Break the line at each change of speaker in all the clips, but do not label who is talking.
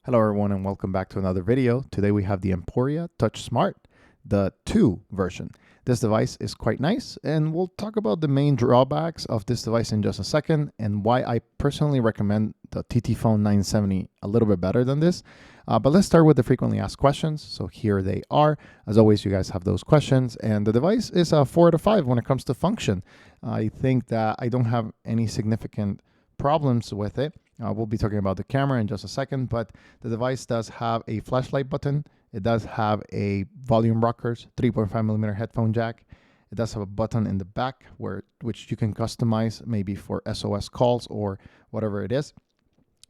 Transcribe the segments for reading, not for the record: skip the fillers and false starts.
Hello everyone and welcome back to another video. Today we have the Emporia TouchSmart, the 2 version. This device is quite nice and we'll talk about the main drawbacks of this device in just a second and why I personally recommend the TTFon 970 a little bit better than this. But let's start with the frequently asked questions. So here they are. As always, you guys have those questions and the device is a 4 out of 5 when it comes to function. I think that I don't have any significant problems with it. We'll be talking about the camera in just a second, but the device does have a flashlight button. It does have a volume rockers, 3.5mm headphone jack. It does have a button in the back which you can customize maybe for SOS calls or whatever it is.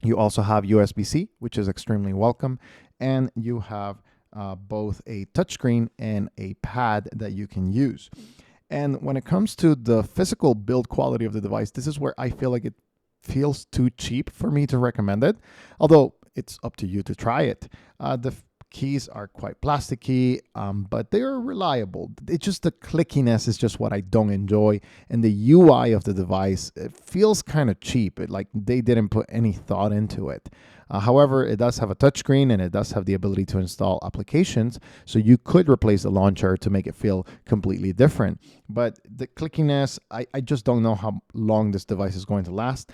You also have USB-C, which is extremely welcome. And you have both a touchscreen and a pad that you can use. And when it comes to the physical build quality of the device, this is where I feel like it feels too cheap for me to recommend it, although it's up to you to try it. The keys are quite plasticky, but they are reliable. It's just the clickiness is just what I don't enjoy, and the UI of the device, it feels kind of cheap. Like they didn't put any thought into it. However, it does have a touchscreen and it does have the ability to install applications, so you could replace the launcher to make it feel completely different. But the clickiness, I just don't know how long this device is going to last.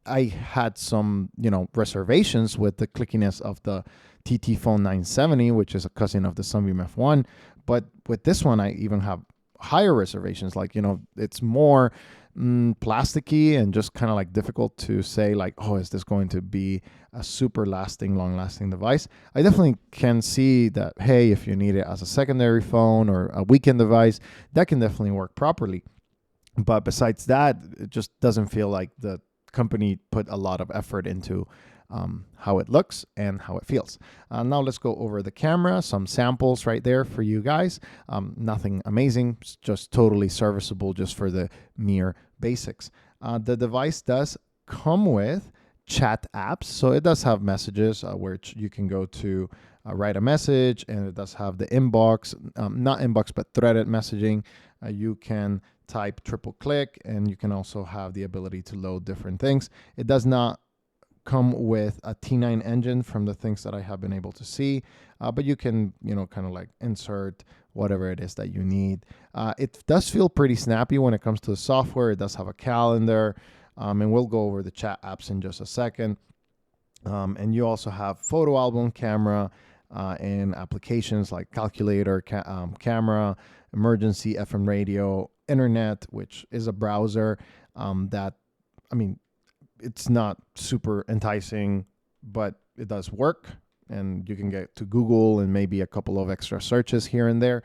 I had some, reservations with the clickiness of the TTFon 970, which is a cousin of the Sunbeam F1. But with this one, I even have higher reservations. Like, it's more plasticky and just kind of like difficult to say like, oh, is this going to be a super long-lasting device? I definitely can see that, hey, if you need it as a secondary phone or a weekend device, that can definitely work properly. But besides that, it just doesn't feel like the company put a lot of effort into how it looks and how it feels. Now let's go over the camera, some samples right there for you guys. Nothing amazing, just totally serviceable just for the mere basics. The device does come with chat apps, so it does have messages where you can go to write a message, and it does have the inbox, not inbox, but threaded messaging. You can type triple click, and you can also have the ability to load different things. It does not come with a T9 engine from the things that I have been able to see, but you can, kind of like insert whatever it is that you need. It does feel pretty snappy when it comes to the software. It does have a calendar, and we'll go over the chat apps in just a second. And you also have photo album, camera, and applications like calculator, camera, emergency, FM radio, internet, which is a browser that, it's not super enticing, but it does work, and you can get to Google and maybe a couple of extra searches here and there.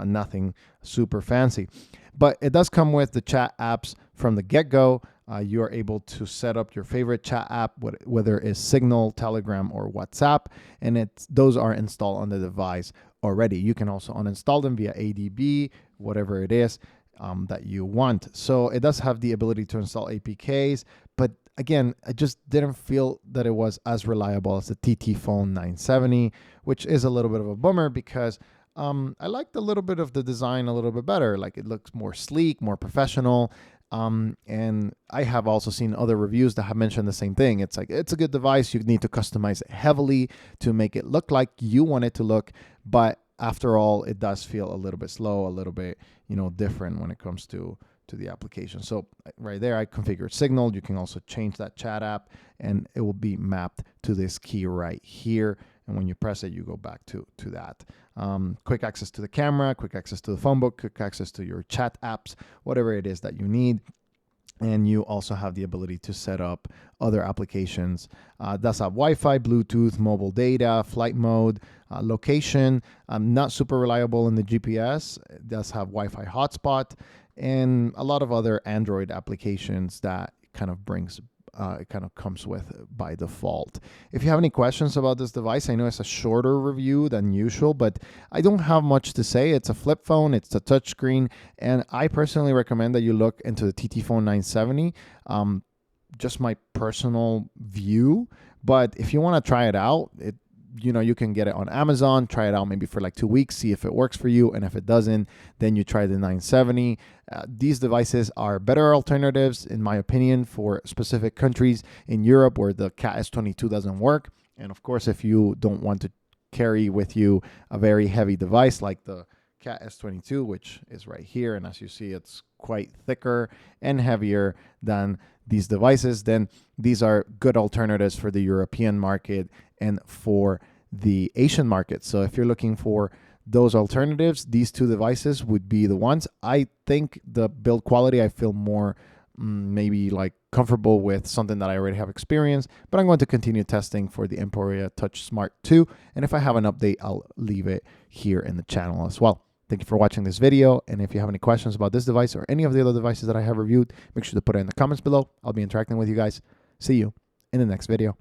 Nothing super fancy, but it does come with the chat apps from the get-go. You are able to set up your favorite chat app, whether it's Signal, Telegram, or WhatsApp, and those are installed on the device already. You can also uninstall them via ADB, whatever it is that you want. So it does have the ability to install APKs, but again, I just didn't feel that it was as reliable as the TTFon 970, which is a little bit of a bummer because I liked a little bit of the design a little bit better. Like it looks more sleek, more professional. And I have also seen other reviews that have mentioned the same thing. It's like, it's a good device. You need to customize it heavily to make it look like you want it to look. But after all, it does feel a little bit slow, a little bit, different when it comes to the application. So right there, I configured Signal. You can also change that chat app and it will be mapped to this key right here. And when you press it, you go back to that. Quick access to the camera, quick access to the phone book, quick access to your chat apps, whatever it is that you need. And you also have the ability to set up other applications. Does have Wi-Fi, Bluetooth, mobile data, flight mode, location. Not super reliable in the GPS. It does have Wi-Fi hotspot and a lot of other Android applications that kind of it kind of comes with by default. If you have any questions about this device, I know it's a shorter review than usual, but I don't have much to say. It's a flip phone, it's a touchscreen, and I personally recommend that you look into the TTFon 970. Just my personal view, but if you want to try it out, you can get it on Amazon, try it out maybe for like 2 weeks, see if it works for you. And if it doesn't, then you try the 970. These devices are better alternatives, in my opinion, for specific countries in Europe where the CAT S22 doesn't work. And of course, if you don't want to carry with you a very heavy device like the CAT S22, which is right here, and as you see, it's quite thicker and heavier than these devices, then these are good alternatives for the European market and for the Asian market. So if you're looking for those alternatives, these two devices would be the ones. I think the build quality, I feel more maybe like comfortable with something that I already have experience, but I'm going to continue testing for the Emporia TouchSmart 2. And if I have an update, I'll leave it here in the channel as well. Thank you for watching this video. And if you have any questions about this device or any of the other devices that I have reviewed, make sure to put it in the comments below. I'll be interacting with you guys. See you in the next video.